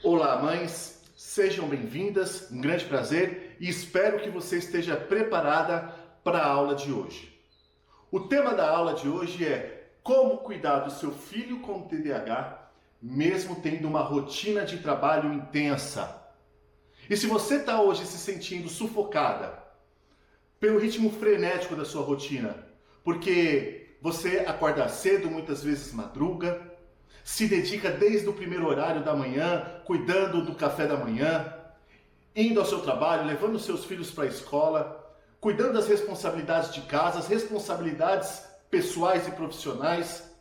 Olá, mães, sejam bem-vindas, um grande prazer e espero que você esteja preparada para a aula de hoje. O tema da aula de hoje é como cuidar do seu filho com TDAH, mesmo tendo uma rotina de trabalho intensa. E se você está hoje se sentindo sufocada pelo ritmo frenético da sua rotina, porque você acorda cedo, muitas vezes madruga, se dedica desde o primeiro horário da manhã, cuidando do café da manhã, indo ao seu trabalho, levando seus filhos para a escola, cuidando das responsabilidades de casa, as responsabilidades pessoais e profissionais.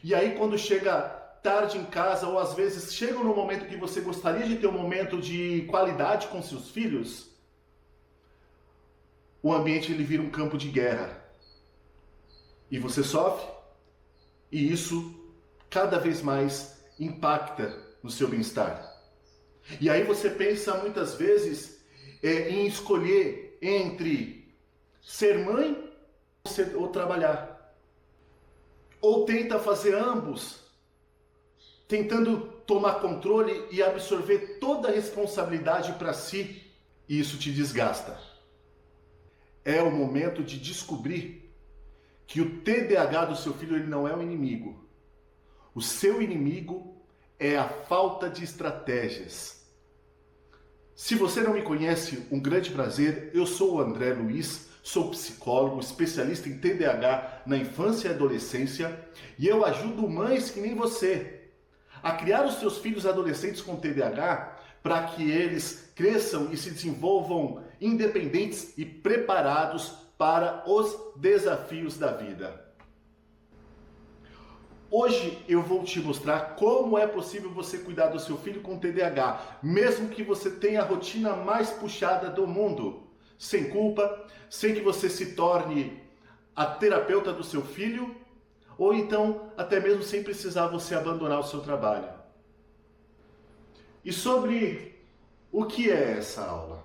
E aí quando chega tarde em casa, ou às vezes chega no momento que você gostaria de ter um momento de qualidade com seus filhos, o ambiente ele vira um campo de guerra. E você sofre, e isso cada vez mais impacta no seu bem-estar. E aí você pensa muitas vezes em escolher entre ser mãe ou trabalhar. Ou tenta fazer ambos, tentando tomar controle e absorver toda a responsabilidade para si, e isso te desgasta. É o momento de descobrir que o TDAH do seu filho ele não é um inimigo. O seu inimigo é a falta de estratégias. Se você não me conhece, um grande prazer, eu sou o André Luiz, sou psicólogo, especialista em TDAH na infância e adolescência, e eu ajudo mães que nem você a criar os seus filhos adolescentes com TDAH para que eles cresçam e se desenvolvam independentes e preparados para os desafios da vida. Hoje eu vou te mostrar como é possível você cuidar do seu filho com TDAH, mesmo que você tenha a rotina mais puxada do mundo, sem culpa, sem que você se torne a terapeuta do seu filho, ou então até mesmo sem precisar você abandonar o seu trabalho. E sobre o que é essa aula?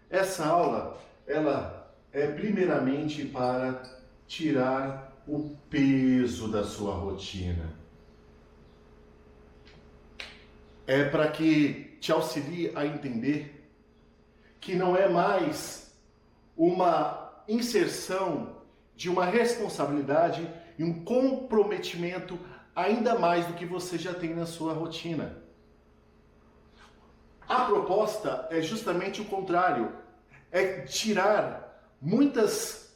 Essa aula, ela é primeiramente para tirar o peso da sua rotina. É para que te auxilie a entender que não é mais uma inserção de uma responsabilidade e um comprometimento ainda mais do que você já tem na sua rotina. A proposta é justamente o contrário, é tirar muitos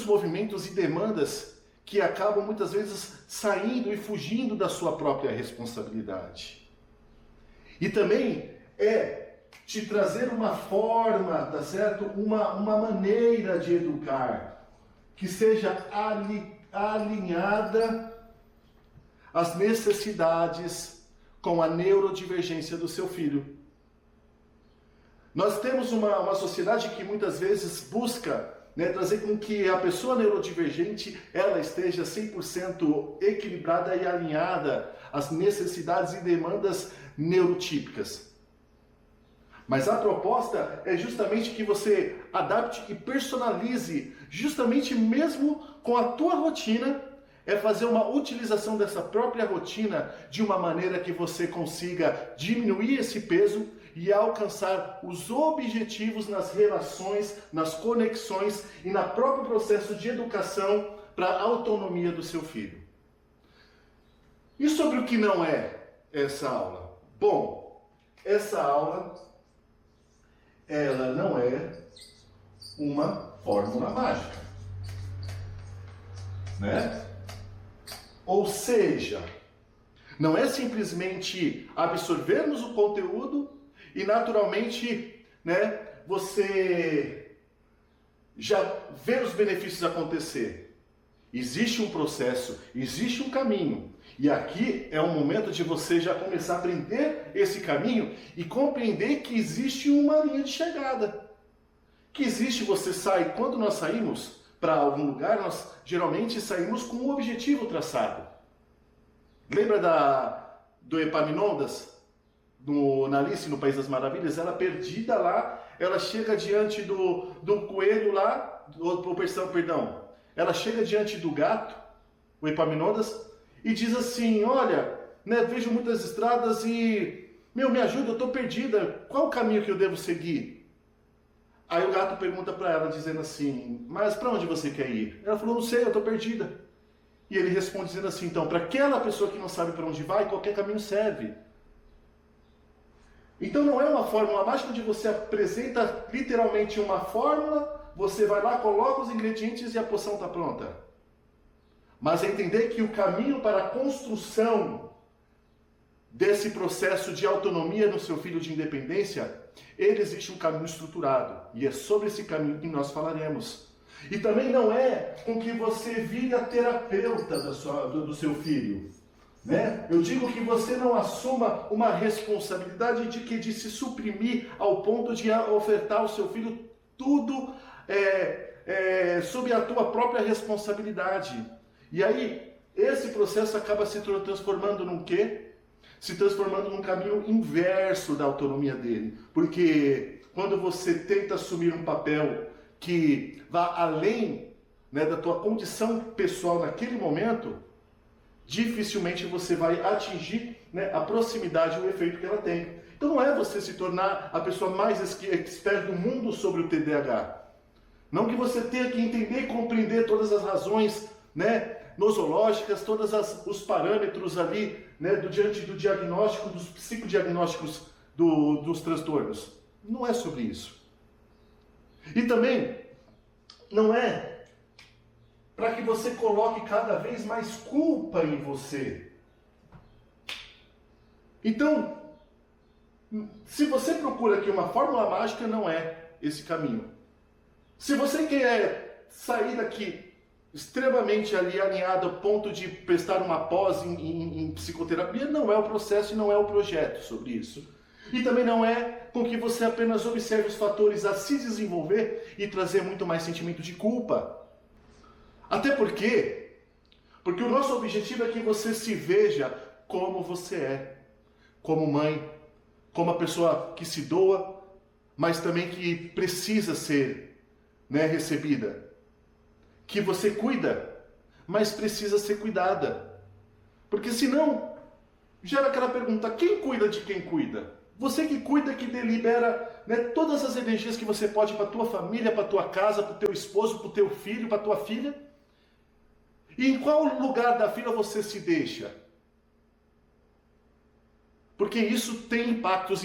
movimentos e demandas que acabam muitas vezes saindo e fugindo da sua própria responsabilidade. E também é te trazer uma forma, tá certo? Uma maneira de educar que seja alinhada às necessidades com a neurodivergência do seu filho. Nós temos uma sociedade que muitas vezes busca trazer com que a pessoa neurodivergente ela esteja 100% equilibrada e alinhada às necessidades e demandas neurotípicas. Mas a proposta é justamente que você adapte e personalize, justamente mesmo com a tua rotina, é fazer uma utilização dessa própria rotina de uma maneira que você consiga diminuir esse peso e alcançar os objetivos nas relações, nas conexões e no próprio processo de educação para a autonomia do seu filho. E sobre o que não é essa aula? Bom, essa aula, ela não é uma fórmula mágica, né? Ou seja, não é simplesmente absorvermos o conteúdo e naturalmente, você já vê os benefícios acontecer. Existe um processo, existe um caminho. E aqui é o momento de você já começar a aprender esse caminho e compreender que existe uma linha de chegada. Que existe, você sai, quando nós saímos para algum lugar, nós geralmente saímos com um objetivo traçado. Lembra do Epaminondas? Na Alice no País das Maravilhas, ela perdida lá, ela chega diante do coelho lá, ela chega diante do gato, o Epaminondas, e diz assim, olha, vejo muitas estradas e Meu, me ajuda, eu estou perdida. Qual o caminho que eu devo seguir? Aí o gato pergunta para ela, dizendo assim, mas para onde você quer ir? Ela falou, não sei, eu estou perdida. E ele responde dizendo assim, então, para aquela pessoa que não sabe para onde vai, qualquer caminho serve. Então não é uma fórmula mágica onde você apresenta literalmente uma fórmula, você vai lá, coloca os ingredientes e a poção está pronta. Mas é entender que o caminho para a construção desse processo de autonomia no seu filho de independência, ele existe um caminho estruturado. E é sobre esse caminho que nós falaremos. E também não é com que você vire a terapeuta do seu filho. Né? Eu digo que você não assuma uma responsabilidade de se suprimir ao ponto de ofertar ao seu filho tudo sob a tua própria responsabilidade. E aí, esse processo acaba se transformando num quê? Se transformando num caminho inverso da autonomia dele. Porque quando você tenta assumir um papel que vá além, né, da tua condição pessoal naquele momento, dificilmente você vai atingir, né, a proximidade e o efeito que ela tem. Então não é você se tornar a pessoa mais expert do mundo sobre o TDAH. Não que você tenha que entender e compreender todas as razões, né, nosológicas, todos os parâmetros ali, né, diante do diagnóstico, dos psicodiagnósticos dos transtornos. Não é sobre isso. E também não é para que você coloque cada vez mais culpa em você. Então, se você procura aqui uma fórmula mágica, não é esse caminho. Se você quer sair daqui extremamente ali alinhado a ponto de prestar uma pós em psicoterapia, não é o processo e não é o projeto sobre isso. E também não é com que você apenas observe os fatores a se desenvolver e trazer muito mais sentimento de culpa. Até porque o nosso objetivo é que você se veja como você é, como mãe, como a pessoa que se doa, mas também que precisa ser, né, recebida. Que você cuida, mas precisa ser cuidada. Porque senão, gera aquela pergunta, quem cuida de quem cuida? Você que cuida, que delibera, né, todas as energias que você pode para a tua família, para a tua casa, para o teu esposo, para o teu filho, para a tua filha. E em qual lugar da fila você se deixa? Porque isso tem impactos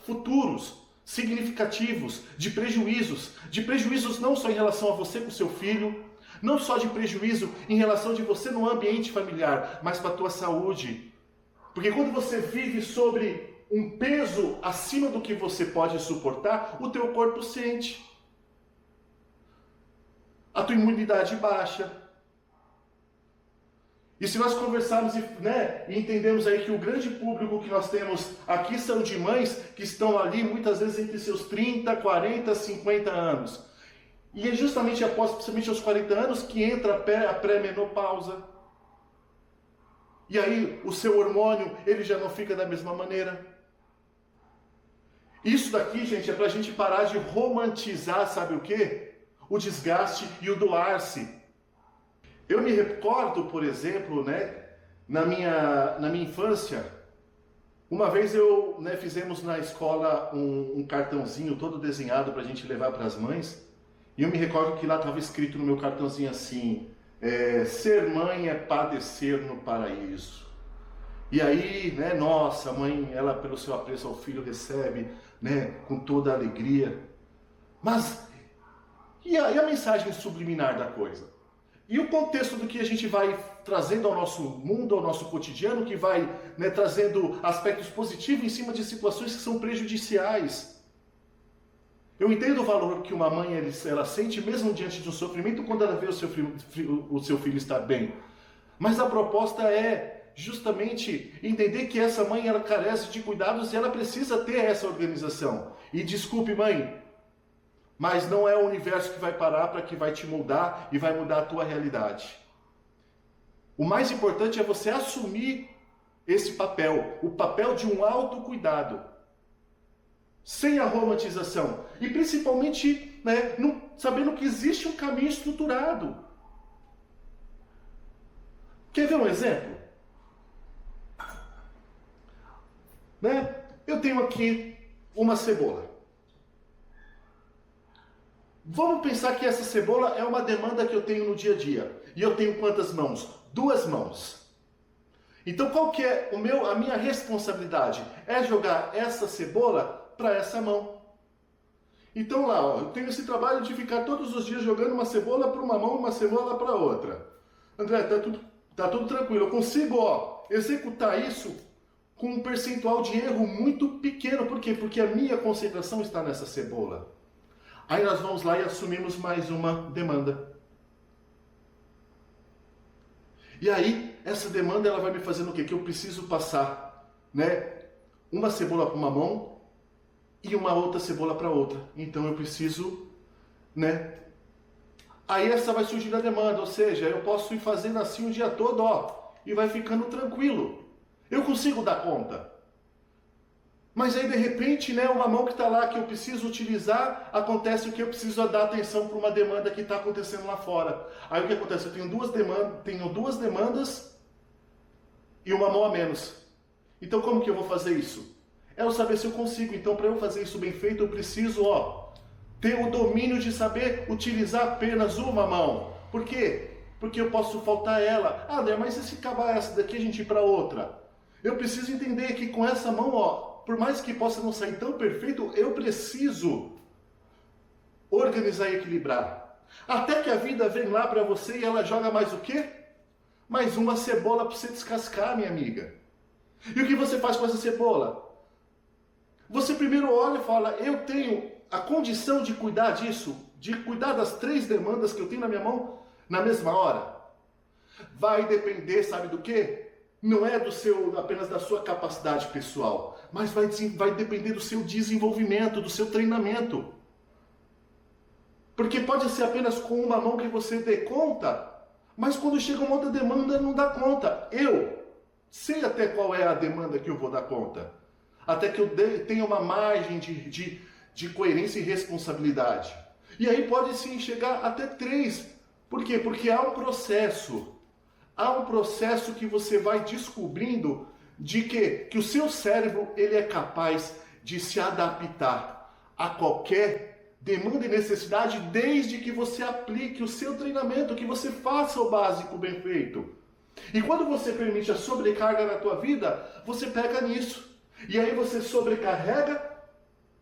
futuros, significativos, de prejuízos não só em relação a você com o seu filho, não só de prejuízo em relação de você no ambiente familiar, mas para a tua saúde. Porque quando você vive sobre um peso acima do que você pode suportar, o teu corpo sente. A tua imunidade baixa. E se nós conversarmos e entendemos aí que o grande público que nós temos aqui são de mães que estão ali muitas vezes entre seus 30, 40, 50 anos. E é justamente após, principalmente aos 40 anos, que entra a pré-menopausa. E aí o seu hormônio, ele já não fica da mesma maneira. Isso daqui, gente, é para a gente parar de romantizar, sabe o quê? O desgaste e o doar-se. Eu me recordo, por exemplo, né, na minha infância, uma vez fizemos na escola um cartãozinho todo desenhado para a gente levar para as mães, e eu me recordo que lá estava escrito no meu cartãozinho assim, ser mãe é padecer no paraíso. E aí, né, nossa, a mãe, ela pelo seu apreço ao filho recebe, né, com toda a alegria. Mas, e a mensagem subliminar da coisa? E o contexto do que a gente vai trazendo ao nosso mundo, ao nosso cotidiano, que vai, né, trazendo aspectos positivos em cima de situações que são prejudiciais. Eu entendo o valor que uma mãe ela sente mesmo diante de um sofrimento quando ela vê o seu filho estar bem. Mas a proposta é justamente entender que essa mãe ela carece de cuidados e ela precisa ter essa organização. E desculpe, mãe, mas não é o universo que vai parar para que vai te moldar e vai mudar a tua realidade. O mais importante é você assumir esse papel, o papel de um autocuidado, sem a romantização. E principalmente, né, sabendo que existe um caminho estruturado. Quer ver um exemplo? Né? Eu tenho aqui uma cebola. Vamos pensar que essa cebola é uma demanda que eu tenho no dia a dia. E eu tenho quantas mãos? 2 mãos. Então qual que é a minha responsabilidade? É jogar essa cebola para essa mão. Então lá, ó, eu tenho esse trabalho de ficar todos os dias jogando uma cebola para uma mão, uma cebola para outra. André, tá tudo tranquilo. Eu consigo, ó, executar isso com um percentual de erro muito pequeno. Por quê? Porque a minha concentração está nessa cebola. Aí nós vamos lá e assumimos mais uma demanda. E aí, essa demanda ela vai me fazendo o quê? Que eu preciso passar, né, uma cebola para uma mão e uma outra cebola para outra. Então eu preciso, né? Aí essa vai surgir a demanda, ou seja, eu posso ir fazendo assim o dia todo, ó, e vai ficando tranquilo. Eu consigo dar conta. Mas aí de repente, né, uma mão que está lá que eu preciso utilizar, acontece o que eu preciso dar atenção para uma demanda que está acontecendo lá fora. Aí o que acontece? Eu tenho duas demandas e uma mão a menos. Então como que eu vou fazer isso? É eu saber se eu consigo. Então para eu fazer isso bem feito, eu preciso, ó, ter o domínio de saber utilizar apenas uma mão. Por quê? Porque eu posso faltar ela. Ah, André, mas e se acabar essa daqui a gente ir para outra? Eu preciso entender que com essa mão, ó, por mais que possa não sair tão perfeito, eu preciso organizar e equilibrar. Até que a vida vem lá para você e ela joga mais o quê? Mais uma cebola para você descascar, minha amiga. E o que você faz com essa cebola? Você primeiro olha e fala, eu tenho a condição de cuidar disso, de cuidar das 3 demandas que eu tenho na minha mão na mesma hora. Vai depender, sabe do quê? Não é apenas da sua capacidade pessoal, mas vai depender do seu desenvolvimento, do seu treinamento. Porque pode ser apenas com uma mão que você dê conta, mas quando chega uma outra demanda não dá conta. Eu sei até qual é a demanda que eu vou dar conta. Até que eu tenha uma margem de coerência e responsabilidade. E aí pode sim chegar até 3. Por quê? Porque há um processo. Há um processo que você vai descobrindo de que o seu cérebro ele é capaz de se adaptar a qualquer demanda e necessidade desde que você aplique o seu treinamento, que você faça o básico bem feito. E quando você permite a sobrecarga na tua vida, você pega nisso. E aí você sobrecarrega,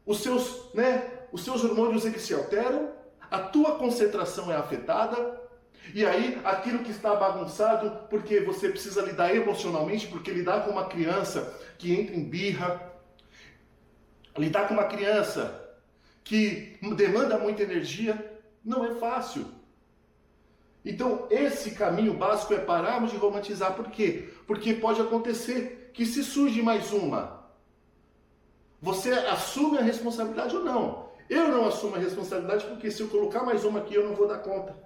os seus hormônios eles se alteram, a tua concentração é afetada. E aí, aquilo que está bagunçado, porque você precisa lidar emocionalmente, porque lidar com uma criança que entra em birra, lidar com uma criança que demanda muita energia, não é fácil. Então, esse caminho básico é pararmos de romantizar. Por quê? Porque pode acontecer que se surge mais uma, você assume a responsabilidade ou não. Eu não assumo a responsabilidade porque se eu colocar mais uma aqui, eu não vou dar conta.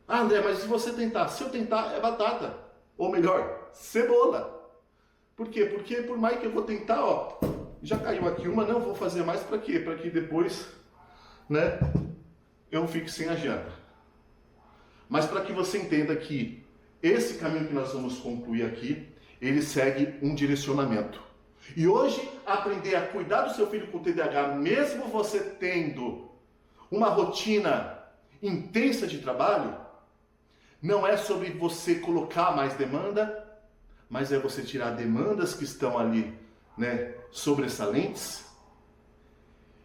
Ah, André, mas se você tentar? Se eu tentar, é batata. Ou melhor, cebola. Por quê? Porque por mais que eu vou tentar, ó, já caiu aqui uma, não vou fazer mais para quê? Para que depois, né, eu fique sem a janta. Mas para que você entenda que esse caminho que nós vamos concluir aqui, ele segue um direcionamento. E hoje, aprender a cuidar do seu filho com TDAH, mesmo você tendo uma rotina intensa de trabalho, não é sobre você colocar mais demanda, mas é você tirar demandas que estão ali, né, sobressalentes,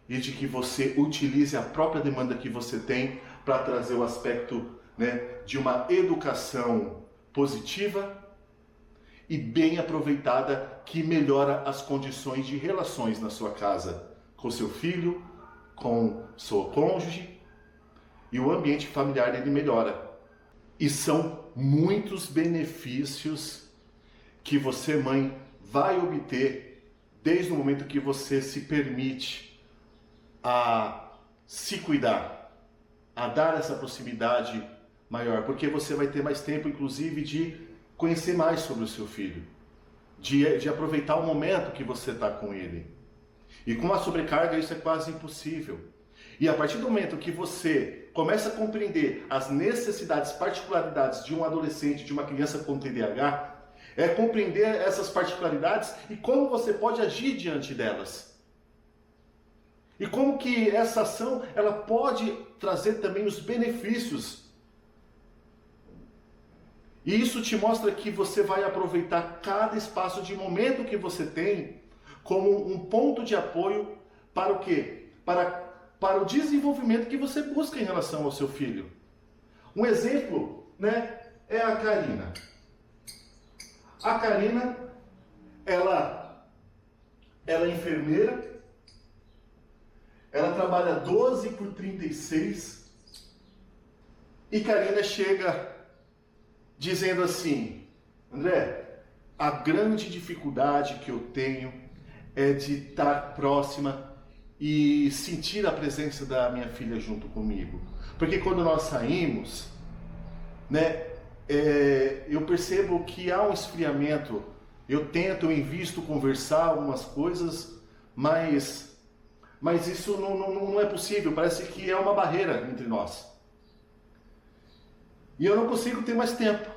e de que você utilize a própria demanda que você tem para trazer o aspecto, né, de uma educação positiva e bem aproveitada que melhora as condições de relações na sua casa, com seu filho, com seu cônjuge, e o ambiente familiar ele melhora. E são muitos benefícios que você, mãe, vai obter desde o momento que você se permite a se cuidar, a dar essa proximidade maior, porque você vai ter mais tempo, inclusive, de conhecer mais sobre o seu filho, de aproveitar o momento que você está com ele. E com a sobrecarga isso é quase impossível. E a partir do momento que você começa a compreender as necessidades, particularidades de um adolescente, de uma criança com TDAH, É compreender essas particularidades e como você pode agir diante delas. E como que essa ação ela pode trazer também os benefícios. E isso te mostra que você vai aproveitar cada espaço de momento que você tem como um ponto de apoio para o quê? Para o desenvolvimento que você busca em relação ao seu filho. Um exemplo, né, é a Karina. A Karina, ela é enfermeira, ela trabalha 12 por 36 e Karina chega dizendo assim: André, a grande dificuldade que eu tenho é de estar próxima e sentir a presença da minha filha junto comigo. Porque quando nós saímos, né, eu percebo que há um esfriamento. Eu tento, eu invisto conversar algumas coisas, mas isso não é possível. Parece que é uma barreira entre nós. E eu não consigo ter mais tempo.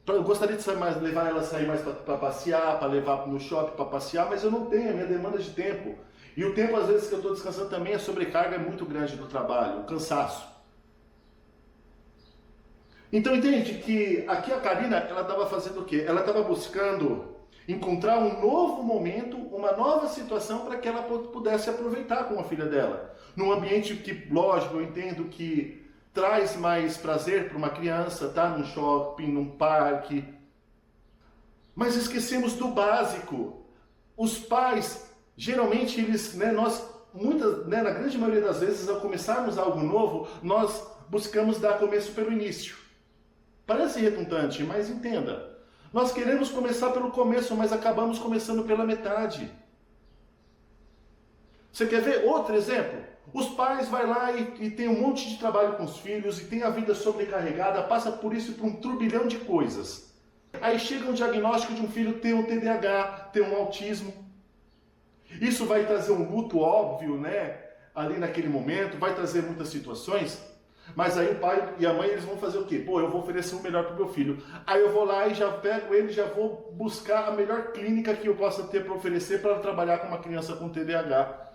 Eu gostaria de levar ela a sair mais para passear, para levar no shopping para passear, mas eu não tenho, a minha demanda de tempo. E o tempo, às vezes, que eu estou descansando também, a sobrecarga é muito grande do trabalho, o cansaço. Então, entende que aqui a Karina, ela estava fazendo o quê? Ela estava buscando encontrar um novo momento, uma nova situação para que ela pudesse aproveitar com a filha dela. Num ambiente que, lógico, eu entendo que traz mais prazer para uma criança, tá? Num shopping, num parque. Mas esquecemos do básico. Os pais, geralmente, eles, né, na grande maioria das vezes, ao começarmos algo novo, nós buscamos dar começo pelo início. Parece redundante, mas entenda. Nós queremos começar pelo começo, mas acabamos começando pela metade. Você quer ver outro exemplo? Os pais vão lá e tem um monte de trabalho com os filhos e tem a vida sobrecarregada, passa por isso por um turbilhão de coisas. Aí chega um diagnóstico de um filho ter um TDAH, ter um autismo. Isso vai trazer um luto óbvio, né? Ali naquele momento, vai trazer muitas situações. Mas aí o pai e a mãe, eles vão fazer o quê? Pô, eu vou oferecer o melhor para o meu filho. Aí eu vou lá e já pego ele, já vou buscar a melhor clínica que eu possa ter para oferecer para trabalhar com uma criança com TDAH.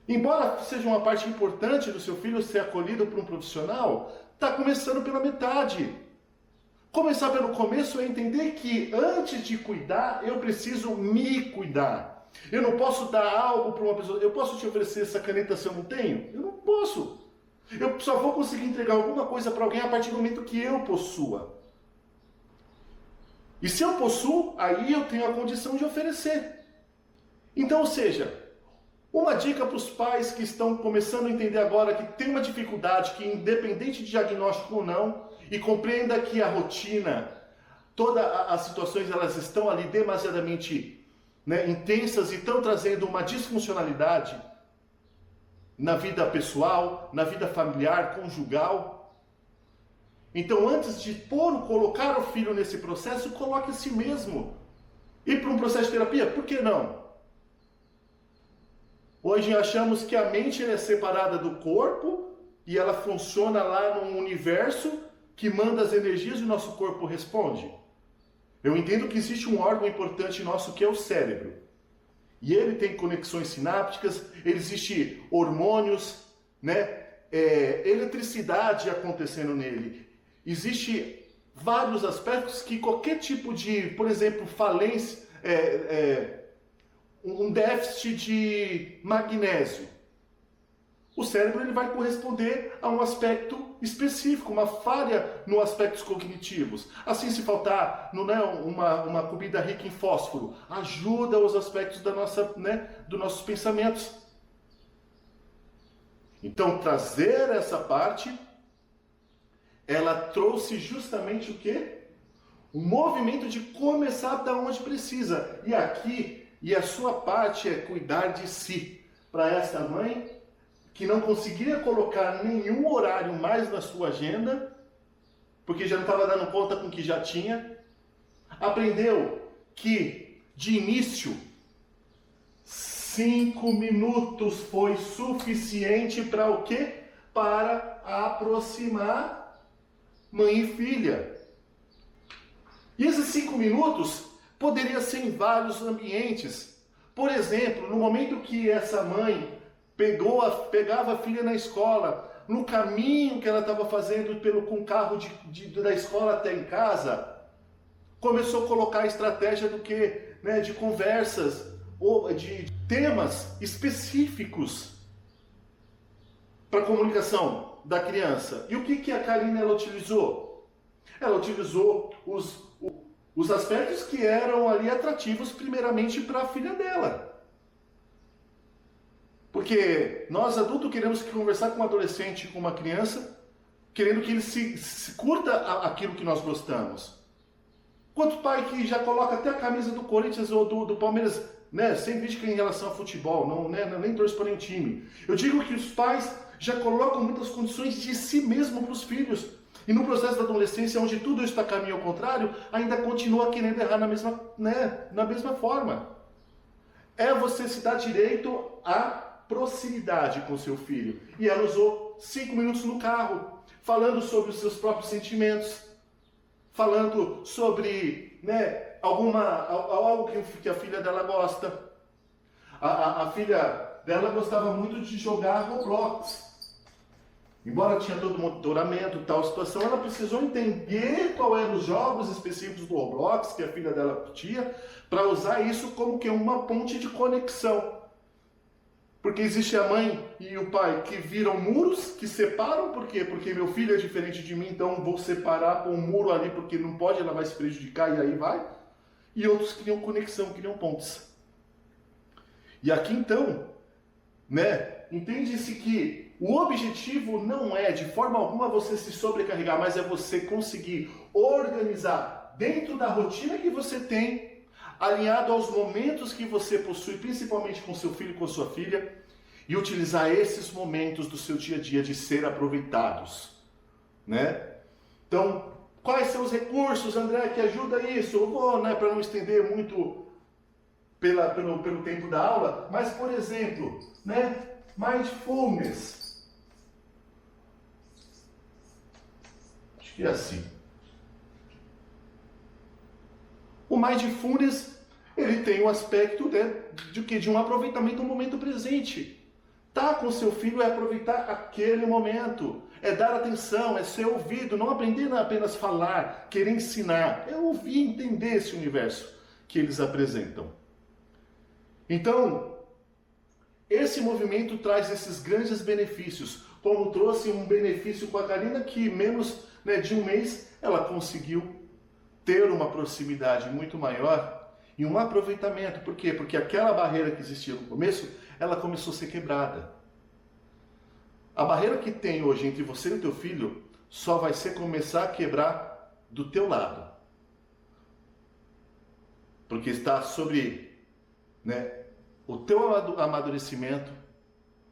Embora seja uma parte importante do seu filho ser acolhido por um profissional, está começando pela metade. Começar pelo começo é entender que antes de cuidar, eu preciso me cuidar. Eu não posso dar algo para uma pessoa. Eu posso te oferecer essa caneta se eu não tenho? Eu não posso. Eu só vou conseguir entregar alguma coisa para alguém a partir do momento que eu possua. E se eu possuo, aí eu tenho a condição de oferecer. Então, ou seja, uma dica para os pais que estão começando a entender agora que tem uma dificuldade, que independente de diagnóstico ou não, e compreenda que a rotina, todas as situações, elas estão ali demasiadamente, né, intensas e estão trazendo uma disfuncionalidade na vida pessoal, na vida familiar, conjugal. Então, antes de colocar o filho nesse processo, coloque a si mesmo. Ir para um processo de terapia, por que não? Hoje achamos que a mente é separada do corpo e ela funciona lá num universo que manda as energias e o nosso corpo responde. Eu entendo que existe um órgão importante nosso que é o cérebro. E ele tem conexões sinápticas, existe hormônios, né? Eletricidade acontecendo nele. Existe vários aspectos que qualquer tipo de, por exemplo, falência, um déficit de magnésio. O cérebro ele vai corresponder a um aspecto específico, uma falha nos aspectos cognitivos. Assim, se faltar uma comida rica em fósforo, ajuda os aspectos dos nossos pensamentos. Então, trazer essa parte, ela trouxe justamente o quê? O movimento de começar da onde precisa. E a sua parte é cuidar de si. Para essa mãe que não conseguia colocar nenhum horário mais na sua agenda, porque já não estava dando conta com o que já tinha, aprendeu que, de início, 5 minutos foi suficiente para o quê? Para aproximar mãe e filha. E esses 5 minutos poderia ser em vários ambientes. Por exemplo, no momento que essa mãe pegava a filha na escola, no caminho que ela estava fazendo com o carro da escola até em casa, começou a colocar a estratégia de conversas, ou de temas específicos para a comunicação da criança. E o que a Karina ela utilizou? Ela utilizou os aspectos que eram ali atrativos primeiramente para a filha dela. Porque nós adultos queremos conversar com um adolescente, com uma criança, querendo que ele se curta aquilo que nós gostamos. Quanto pai que já coloca até a camisa do Corinthians ou do Palmeiras, né, sem crítica em relação ao futebol, não, né, nem torce para nenhum time. Eu digo que os pais já colocam muitas condições de si mesmo para os filhos. E no processo da adolescência, onde tudo está caminho ao contrário, ainda continua querendo errar na mesma forma. É você se dar direito à proximidade com seu filho. E ela usou 5 minutos no carro, falando sobre os seus próprios sentimentos, falando sobre algo que a filha dela gosta. A filha dela gostava muito de jogar Roblox. Embora tinha todo o monitoramento e tal situação, ela precisou entender qual eram os jogos específicos do Roblox que a filha dela tinha, para usar isso como que uma ponte de conexão. Porque existe a mãe e o pai que viram muros, que separam, por quê? Porque meu filho é diferente de mim, então vou separar com um muro ali, porque não pode, ela vai se prejudicar e aí vai. E outros criam conexão, criam pontes. E aqui então, entende-se que o objetivo não é de forma alguma você se sobrecarregar, mas é você conseguir organizar dentro da rotina que você tem, alinhado aos momentos que você possui, principalmente com seu filho e com sua filha, e utilizar esses momentos do seu dia a dia de ser aproveitados, Então, quais são os recursos, André, que ajuda isso? Eu vou, para não estender muito pelo tempo da aula, mas, por exemplo, mindfulness. Acho que é assim. O mindfulness, ele tem o aspecto de um aproveitamento do momento presente. Tá com seu filho é aproveitar aquele momento, é dar atenção, é ser ouvido, não aprender a apenas falar, querer ensinar, é ouvir e entender esse universo que eles apresentam. Então, esse movimento traz esses grandes benefícios, como trouxe um benefício com a Karina, que menos de um mês ela conseguiu ter uma proximidade muito maior e um aproveitamento. Por quê? Porque aquela barreira que existia no começo, ela começou a ser quebrada. A barreira que tem hoje entre você e o teu filho só vai começar a quebrar do teu lado. Porque está sobre o teu amadurecimento,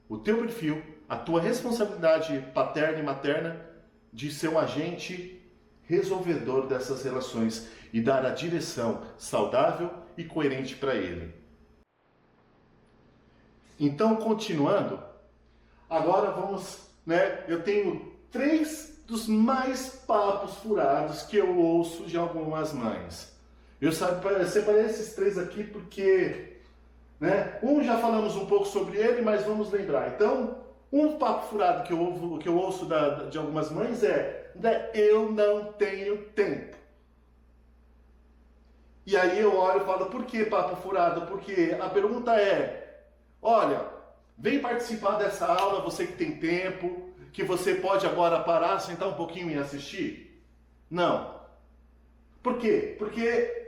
o teu perfil, a tua responsabilidade paterna e materna de ser um agente resolvedor dessas relações e dar a direção saudável e coerente para ele. Então, continuando, agora vamos, eu tenho 3 dos mais papos furados que eu ouço de algumas mães. Eu separei esses 3 aqui porque, um já falamos um pouco sobre ele, mas vamos lembrar. Então, um papo furado que eu ouço de algumas mães eu não tenho tempo. E aí eu olho e falo, por que papo furado? Porque a pergunta é, olha, vem participar dessa aula, você que tem tempo, que você pode agora parar, sentar um pouquinho e assistir? Não. Por quê? Porque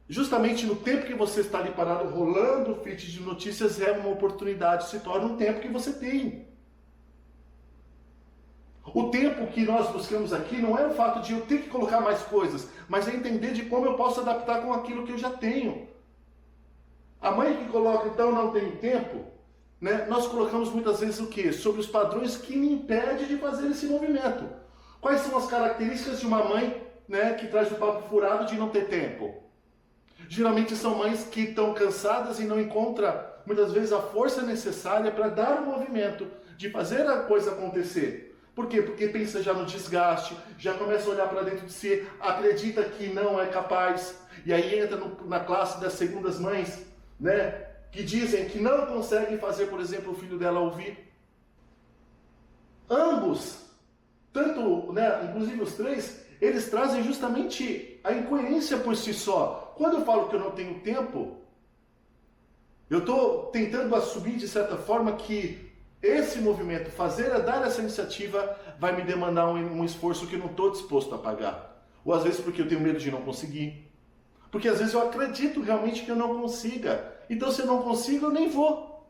justamente no tempo que você está ali parado, rolando o feed de notícias, é uma oportunidade, se torna um tempo que você tem. O tempo que nós buscamos aqui não é o fato de eu ter que colocar mais coisas, mas é entender de como eu posso adaptar com aquilo que eu já tenho. A mãe que coloca, então, não tenho tempo, nós colocamos muitas vezes o quê? Sobre os padrões que me impedem de fazer esse movimento. Quais são as características de uma mãe que traz o papo furado de não ter tempo? Geralmente são mães que estão cansadas e não encontram, muitas vezes, a força necessária para dar o movimento, de fazer a coisa acontecer. Por quê? Porque pensa já no desgaste, já começa a olhar para dentro de si, acredita que não é capaz, e aí entra na classe das segundas mães, né? Que dizem que não conseguem fazer, por exemplo, o filho dela ouvir. Ambos, tanto, né, inclusive os três, eles trazem justamente a incoerência por si só. Quando eu falo que eu não tenho tempo, eu estou tentando assumir de certa forma que esse movimento, dar essa iniciativa, vai me demandar um esforço que eu não estou disposto a pagar. Ou às vezes porque eu tenho medo de não conseguir. Porque às vezes eu acredito realmente que eu não consiga. Então se eu não consigo, eu nem vou.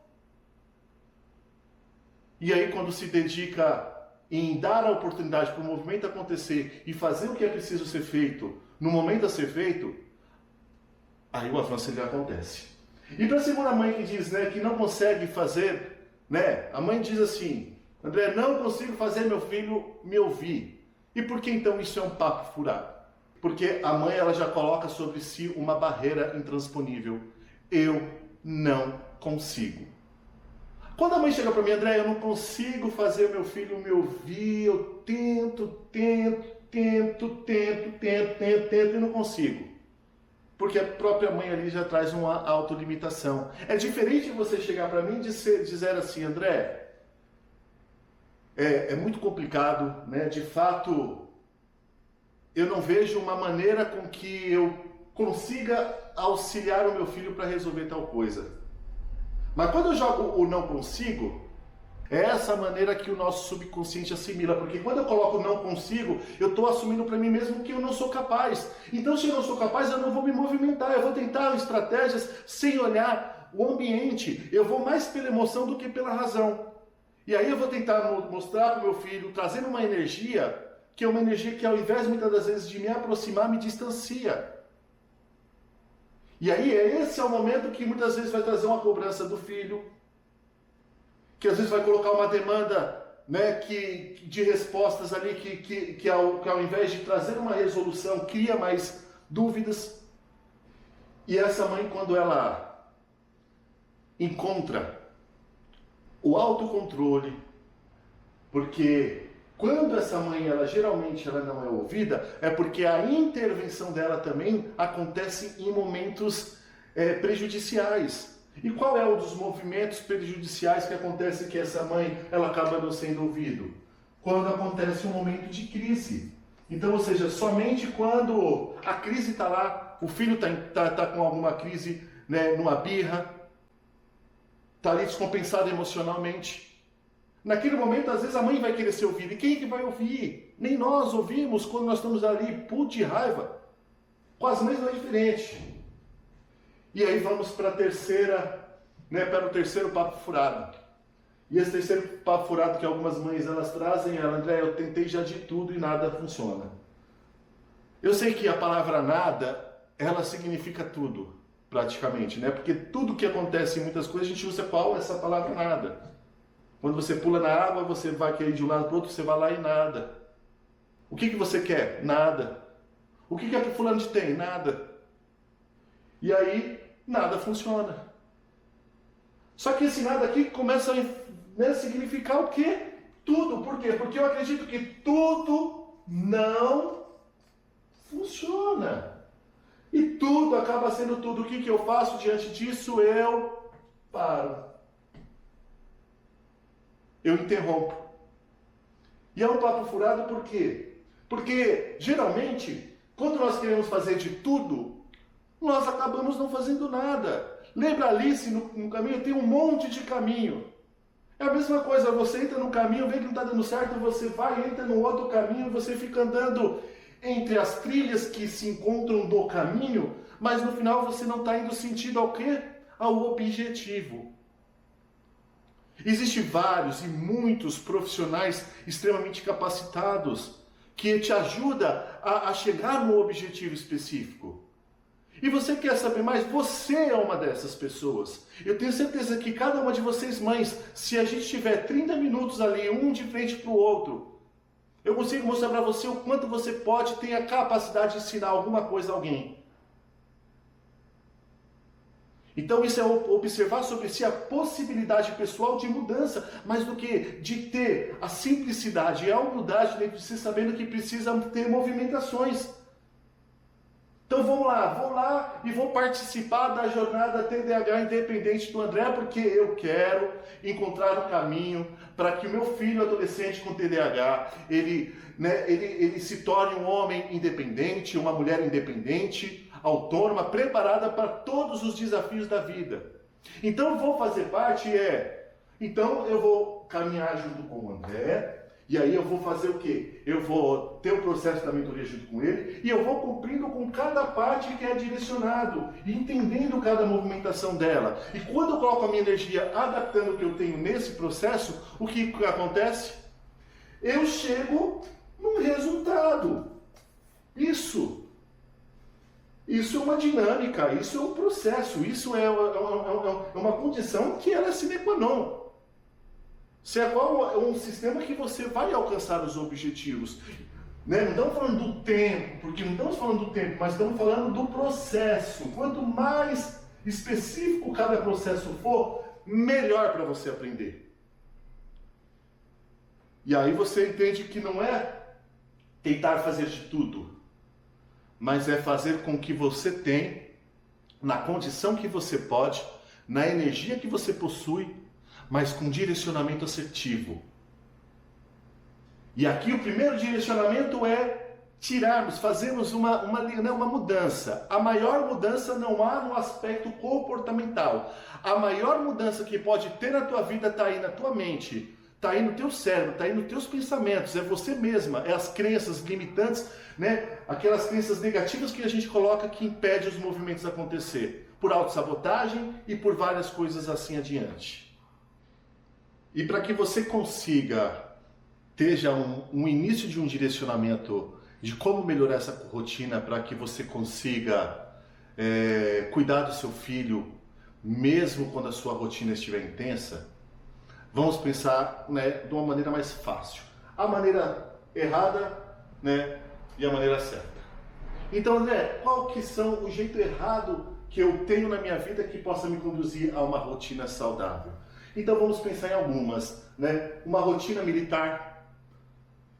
E aí quando se dedica em dar a oportunidade para o movimento acontecer e fazer o que é preciso ser feito, no momento a ser feito, aí o avanço ele acontece. E para a segunda mãe que diz, né, que não consegue fazer, né, a mãe diz assim: André, não consigo fazer meu filho me ouvir. E por que então isso é um papo furado? Porque a mãe ela já coloca sobre si uma barreira intransponível. Eu não consigo. Quando a mãe chega para mim: André, eu não consigo fazer meu filho me ouvir, eu tento e não consigo. Porque a própria mãe ali já traz uma autolimitação. É diferente você chegar para mim e dizer assim: André, é muito complicado, né? De fato, eu não vejo uma maneira com que eu consiga auxiliar o meu filho para resolver tal coisa. Mas quando eu jogo o não consigo, é essa maneira que o nosso subconsciente assimila. Porque quando eu coloco não consigo, eu estou assumindo para mim mesmo que eu não sou capaz. Então se eu não sou capaz, eu não vou me movimentar. Eu vou tentar estratégias sem olhar o ambiente. Eu vou mais pela emoção do que pela razão. E aí eu vou tentar mostrar para o meu filho, trazendo uma energia, que é uma energia que ao invés muitas das vezes de me aproximar, me distancia. E aí esse é o momento que muitas vezes vai trazer uma cobrança do filho, que às vezes vai colocar uma demanda, né, de respostas ali, que ao invés de trazer uma resolução, cria mais dúvidas. E essa mãe, quando ela encontra o autocontrole, porque quando essa mãe, geralmente ela não é ouvida, é porque a intervenção dela também acontece em momentos prejudiciais. E qual é um dos movimentos prejudiciais que acontece que essa mãe ela acaba não sendo ouvida? Quando acontece um momento de crise. Então, ou seja, somente quando a crise está lá, o filho tá com alguma crise, né, numa birra, está ali descompensado emocionalmente. Naquele momento, às vezes, a mãe vai querer ser ouvida. E quem é que vai ouvir? Nem nós ouvimos quando nós estamos ali, puto de raiva. Com as mães não é diferente. E aí vamos para a terceira, né, para o terceiro papo furado. E esse terceiro papo furado que algumas mães elas trazem, André, eu tentei já de tudo e nada funciona. Eu sei que a palavra nada, ela significa tudo, praticamente, né? Porque tudo que acontece em muitas coisas, a gente usa qual? Essa palavra nada. Quando você pula na água, você vai querer ir de um lado para o outro, você vai lá e nada. O que você quer? Nada. O que é que fulano tem? Nada. E aí, nada funciona. Só que esse nada aqui começa a significar o quê? Tudo. Por quê? Porque eu acredito que tudo não funciona. E tudo acaba sendo tudo. O que eu faço diante disso? Eu paro. Eu interrompo. E é um papo furado por quê? Porque, geralmente, quando nós queremos fazer de tudo, nós acabamos não fazendo nada. Lembra Alice no caminho? Tem um monte de caminho. É a mesma coisa, você entra no caminho, vê que não está dando certo, você vai, entra no outro caminho, você fica andando entre as trilhas que se encontram do caminho, mas no final você não está indo sentido ao quê? Ao objetivo. Existem vários e muitos profissionais extremamente capacitados que te ajudam a chegar no objetivo específico. E você quer saber mais? Você é uma dessas pessoas. Eu tenho certeza que cada uma de vocês, mães, se a gente tiver 30 minutos ali, um de frente para o outro, eu consigo mostrar para você o quanto você pode ter a capacidade de ensinar alguma coisa a alguém. Então isso é observar sobre si a possibilidade pessoal de mudança, mais do que de ter a simplicidade e a humildade dentro de si, sabendo que precisa ter movimentações. Então vou lá e vou participar da jornada TDAH independente do André, porque eu quero encontrar um caminho para que o meu filho adolescente com TDAH, ele se torne um homem independente, uma mulher independente, autônoma, preparada para todos os desafios da vida. Então eu vou fazer parte, então eu vou caminhar junto com o André. E aí eu vou fazer o quê? Eu vou ter o processo da mentoria junto com ele e eu vou cumprindo com cada parte que é direcionado, entendendo cada movimentação dela. E quando eu coloco a minha energia adaptando o que eu tenho nesse processo, o que acontece? Eu chego num resultado. Isso é uma dinâmica, isso é um processo, isso é uma condição que ela é sine qua non. Se é um sistema que você vai alcançar os objetivos. Né? Não estamos falando do tempo, porque não estamos falando do tempo, mas estamos falando do processo. Quanto mais específico cada processo for, melhor para você aprender. E aí você entende que não é tentar fazer de tudo, mas é fazer com que você tem, na condição que você pode, na energia que você possui, mas com direcionamento assertivo. E aqui o primeiro direcionamento é fazermos uma mudança. A maior mudança não há no aspecto comportamental. A maior mudança que pode ter na tua vida está aí na tua mente, está aí no teu cérebro, está aí nos teus pensamentos, é você mesma, é as crenças limitantes, né? Aquelas crenças negativas que a gente coloca que impede os movimentos acontecer, por autossabotagem e por várias coisas assim adiante. E para que você consiga ter já um início de um direcionamento de como melhorar essa rotina, para que você consiga cuidar do seu filho, mesmo quando a sua rotina estiver intensa, vamos pensar, né, de uma maneira mais fácil. A maneira errada, né, e a maneira certa. Então, André, qual que são o jeito errado que eu tenho na minha vida que possa me conduzir a uma rotina saudável? Então vamos pensar em algumas, né? Uma rotina militar.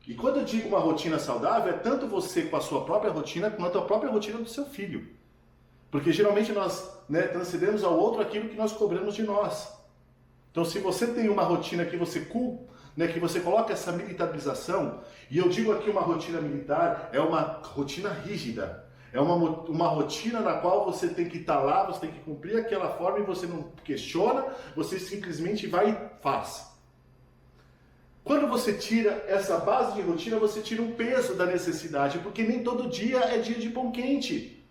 E quando eu digo uma rotina saudável, é tanto você com a sua própria rotina, quanto a própria rotina do seu filho. Porque geralmente nós, né, transcendemos ao outro aquilo que nós cobramos de nós. Então se você tem uma rotina que você que você coloca essa militarização, e eu digo aqui uma rotina militar, é uma rotina rígida. É uma rotina na qual você tem que estar lá, você tem que cumprir aquela forma e você não questiona, você simplesmente vai e faz. Quando você tira essa base de rotina, você tira um peso da necessidade, porque nem todo dia é dia de pão quente.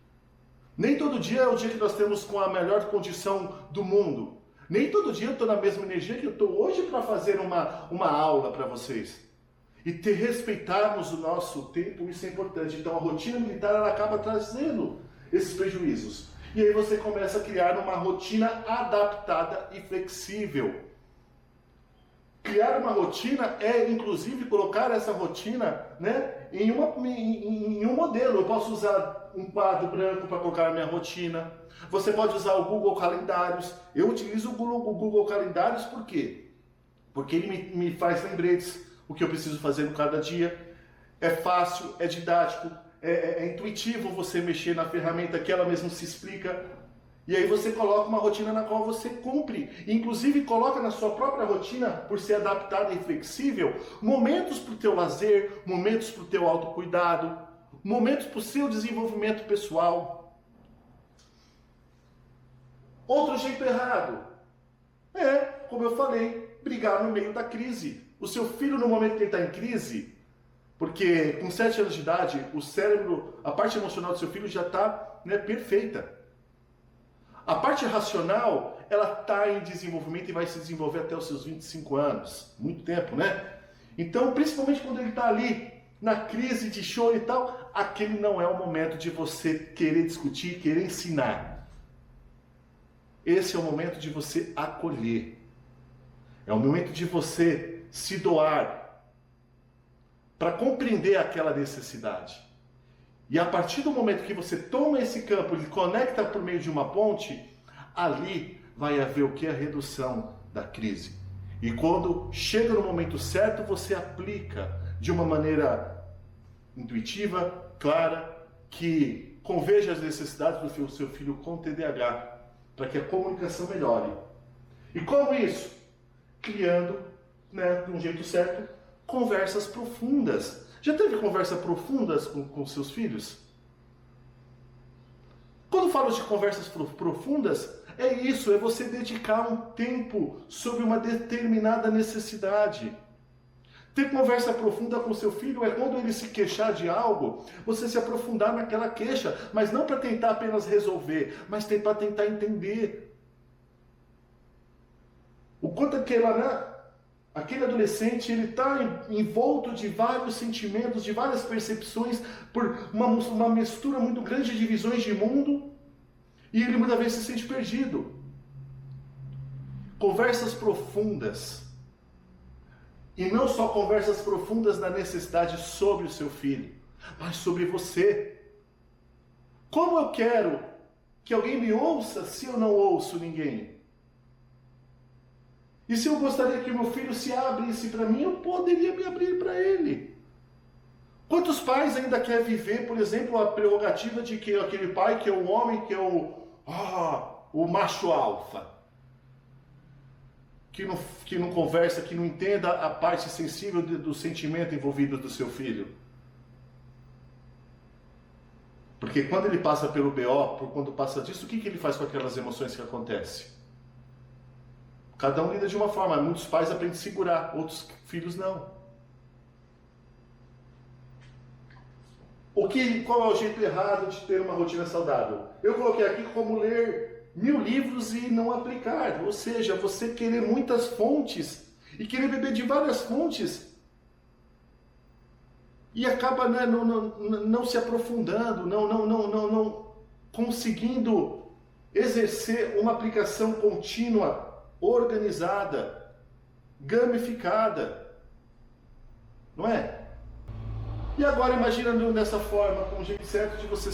Nem todo dia é o dia que nós temos com a melhor condição do mundo. Nem todo dia eu estou na mesma energia que eu estou hoje para fazer uma aula para vocês. E respeitarmos o nosso tempo, isso é importante. Então a rotina militar ela acaba trazendo esses prejuízos. E aí você começa a criar uma rotina adaptada e flexível. Criar uma rotina é, inclusive, colocar essa rotina, né, em um modelo. Eu posso usar um quadro branco para colocar a minha rotina. Você pode usar o Google Calendários. Eu utilizo o Google Calendários por quê? Porque ele me faz lembretes. O que eu preciso fazer no cada dia. É fácil, é didático, é intuitivo você mexer na ferramenta que ela mesma se explica. E aí você coloca uma rotina na qual você cumpre. Inclusive coloca na sua própria rotina, por ser adaptada e flexível, momentos para o teu lazer, momentos para o teu autocuidado, momentos para o seu desenvolvimento pessoal. Outro jeito errado é, como eu falei, brigar no meio da crise. O seu filho, no momento que ele está em crise, porque com 7 anos de idade, o cérebro, a parte emocional do seu filho já está, né, perfeita. A parte racional, ela está em desenvolvimento e vai se desenvolver até os seus 25 anos. Muito tempo, né? Então, principalmente quando ele está ali, na crise de choro e tal, aquele não é o momento de você querer discutir, querer ensinar. Esse é o momento de você acolher. É o momento de você se doar para compreender aquela necessidade. E a partir do momento que você toma esse campo e conecta por meio de uma ponte, ali vai haver o que? A redução da crise. E quando chega no momento certo, você aplica de uma maneira intuitiva, clara, que converja as necessidades do seu filho com TDAH, para que a comunicação melhore. E como isso? Criando, de um jeito certo, conversas profundas. Já teve conversas profundas com seus filhos? Quando falo de conversas profundas, é isso, é você dedicar um tempo sobre uma determinada necessidade. Ter conversa profunda com seu filho é quando ele se queixar de algo, você se aprofundar naquela queixa, mas não para tentar apenas resolver, mas para tentar entender. O quanto aquele adolescente ele está envolto de vários sentimentos, de várias percepções, por uma mistura muito grande de visões de mundo, e ele muitas vezes se sente perdido. Conversas profundas. E não só conversas profundas na necessidade sobre o seu filho, mas sobre você. Como eu quero que alguém me ouça se eu não ouço ninguém? E se eu gostaria que meu filho se abrisse para mim, eu poderia me abrir para ele. Quantos pais ainda querem viver, por exemplo, a prerrogativa de que aquele pai que é o homem, que é o macho alfa? Que não conversa, que não entenda a parte sensível do sentimento envolvido do seu filho. Porque quando ele passa pelo BO, quando passa disso, o que ele faz com aquelas emoções que acontecem? Cada um lida de uma forma. Muitos pais aprendem a segurar, outros filhos não. Qual é o jeito errado de ter uma rotina saudável? Eu coloquei aqui como ler 1000 livros e não aplicar, ou seja, você querer muitas fontes e querer beber de várias fontes e acaba não se aprofundando, não conseguindo exercer uma aplicação contínua, organizada, gamificada, não é? E agora imagina dessa forma, com o jeito certo de você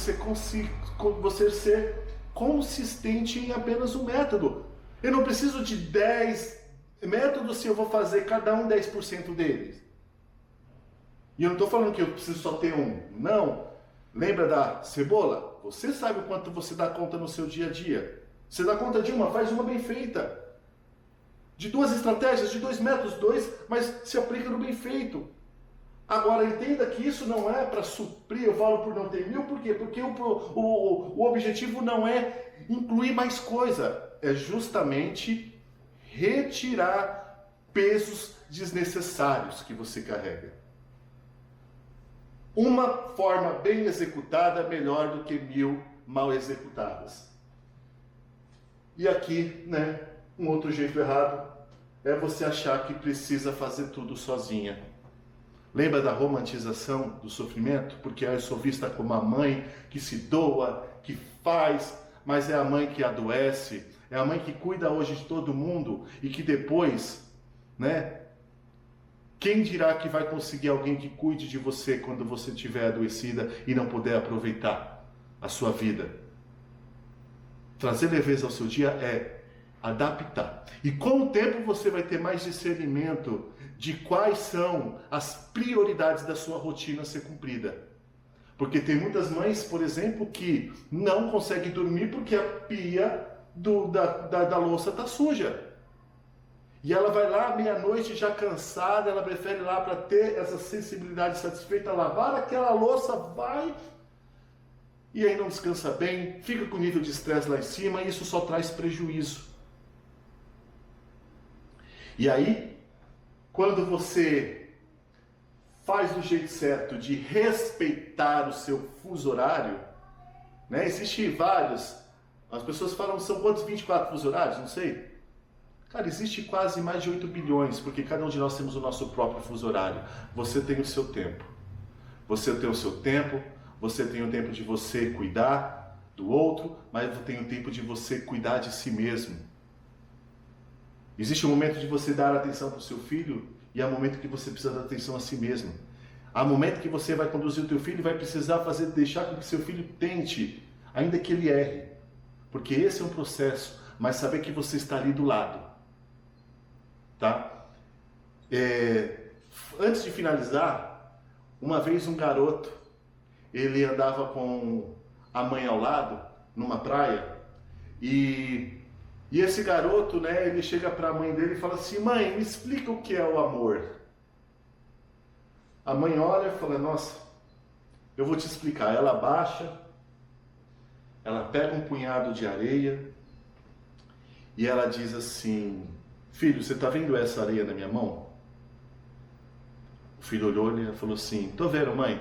ser consistente em apenas um método. Eu não preciso de 10 métodos se eu vou fazer cada um 10% deles. E eu não estou falando que eu preciso só ter um. Não. Lembra da cebola? Você sabe o quanto você dá conta no seu dia a dia. Você dá conta de uma, faz uma bem feita. De 2 estratégias, de 2 métodos, 2, mas se aplica no bem feito. Agora, entenda que isso não é para suprir, eu falo por não ter 1000, por quê? Porque o objetivo não é incluir mais coisa, é justamente retirar pesos desnecessários que você carrega. Uma forma bem executada é melhor do que 1000 mal executadas. E aqui, um outro jeito errado é você achar que precisa fazer tudo sozinha. Lembra da romantização do sofrimento? Porque eu sou vista como a mãe que se doa, que faz, mas é a mãe que adoece, é a mãe que cuida hoje de todo mundo e que depois, quem dirá que vai conseguir alguém que cuide de você quando você estiver adoecida e não puder aproveitar a sua vida? Trazer leveza ao seu dia é adaptar. E com o tempo você vai ter mais discernimento de quais são as prioridades da sua rotina a ser cumprida. Porque tem muitas mães, por exemplo, que não conseguem dormir porque a pia da louça está suja. E ela vai lá meia-noite já cansada, ela prefere ir lá para ter essa sensibilidade satisfeita, lavar aquela louça, vai e aí não descansa bem, fica com o nível de estresse lá em cima e isso só traz prejuízo. E aí, quando você faz do jeito certo de respeitar o seu fuso horário, Existem vários, as pessoas falam, são quantos? 24 fuso horários? Não sei. Cara, existe quase mais de 8 bilhões, porque cada um de nós temos o nosso próprio fuso horário. Você tem o seu tempo. Você tem o seu tempo, você tem o tempo de você cuidar do outro, mas tem o tempo de você cuidar de si mesmo. Existe um momento de você dar atenção para o seu filho e há um momento que você precisa dar atenção a si mesmo. Há um momento que você vai conduzir o teu filho e vai precisar deixar com que seu filho tente, ainda que ele erre. Porque esse é um processo, mas saber que você está ali do lado, tá? Antes de finalizar, uma vez um garoto, ele andava com a mãe ao lado, numa praia, e esse garoto, né, ele chega para a mãe dele e fala assim: mãe, me explica o que é o amor. A mãe olha e fala: nossa, eu vou te explicar. Ela abaixa, ela pega um punhado de areia e ela diz assim: filho, você está vendo essa areia na minha mão? O filho olhou e falou assim: tô vendo, mãe.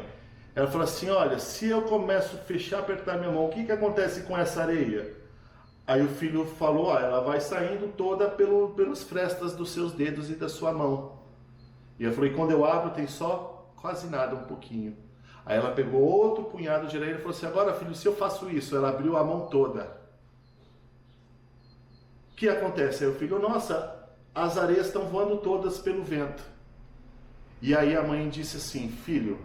Ela falou assim: olha, se eu começo a fechar, apertar minha mão, o que acontece com essa areia? Aí o filho falou: ela vai saindo toda pelas frestas dos seus dedos e da sua mão. E ela falou: e quando eu abro tem só quase nada, um pouquinho. Aí ela pegou outro punhado de areia e falou assim: agora, filho, se eu faço isso? Ela abriu a mão toda. O que acontece? Aí o filho: nossa, as areias estão voando todas pelo vento. E aí a mãe disse assim: filho,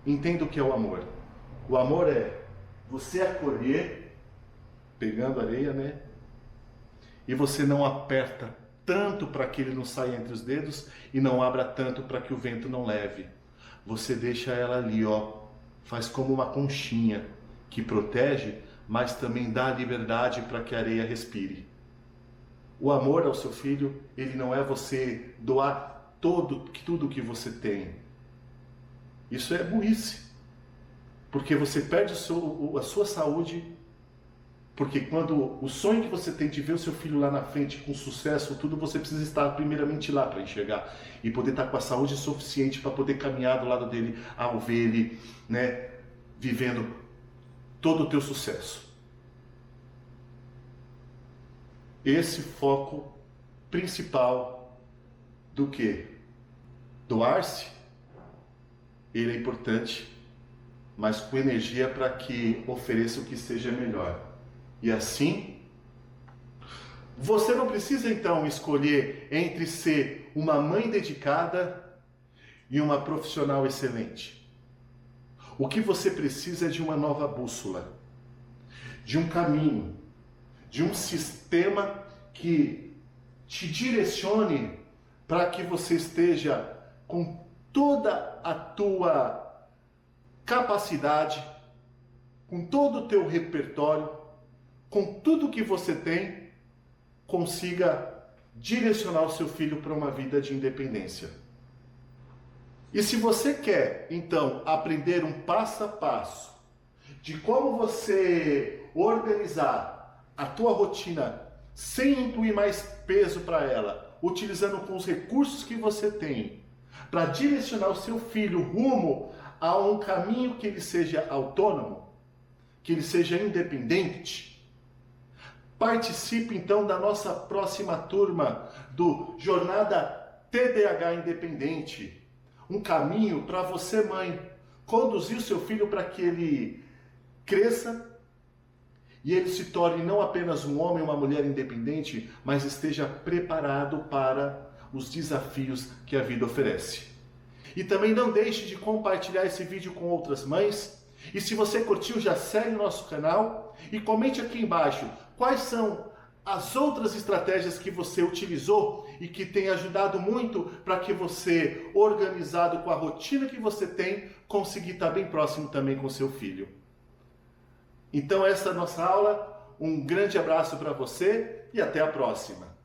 entenda o que é o amor. O amor é você acolher, pegando areia, né? E você não aperta tanto para que ele não saia entre os dedos e não abra tanto para que o vento não leve. Você deixa ela ali, ó, faz como uma conchinha que protege, mas também dá liberdade para que a areia respire. O amor ao seu filho, ele não é você doar tudo que você tem. Isso é burrice, porque você perde a sua saúde. Porque quando o sonho que você tem de ver o seu filho lá na frente com sucesso, tudo, você precisa estar primeiramente lá para enxergar e poder estar com a saúde suficiente para poder caminhar do lado dele ao ver ele, né, vivendo todo o teu sucesso. Esse foco principal do que? Doar-se, ele é importante, mas com energia para que ofereça o que seja melhor. E assim, você não precisa então escolher entre ser uma mãe dedicada e uma profissional excelente. O que você precisa é de uma nova bússola, de um caminho, de um sistema que te direcione para que você esteja com toda a tua capacidade, com todo o teu repertório, com tudo que você tem, consiga direcionar o seu filho para uma vida de independência. E se você quer, então, aprender um passo a passo de como você organizar a tua rotina sem incluir mais peso para ela, utilizando com os recursos que você tem, para direcionar o seu filho rumo a um caminho que ele seja autônomo, que ele seja independente, participe então da nossa próxima turma do Jornada TDAH Independente. Um caminho para você, mãe, conduzir o seu filho para que ele cresça e ele se torne não apenas um homem ou uma mulher independente, mas esteja preparado para os desafios que a vida oferece. E também não deixe de compartilhar esse vídeo com outras mães. E se você curtiu, já segue o nosso canal e comente aqui embaixo quais são as outras estratégias que você utilizou e que tem ajudado muito para que você, organizado com a rotina que você tem, consiga estar bem próximo também com seu filho. Então essa é a nossa aula, um grande abraço para você e até a próxima.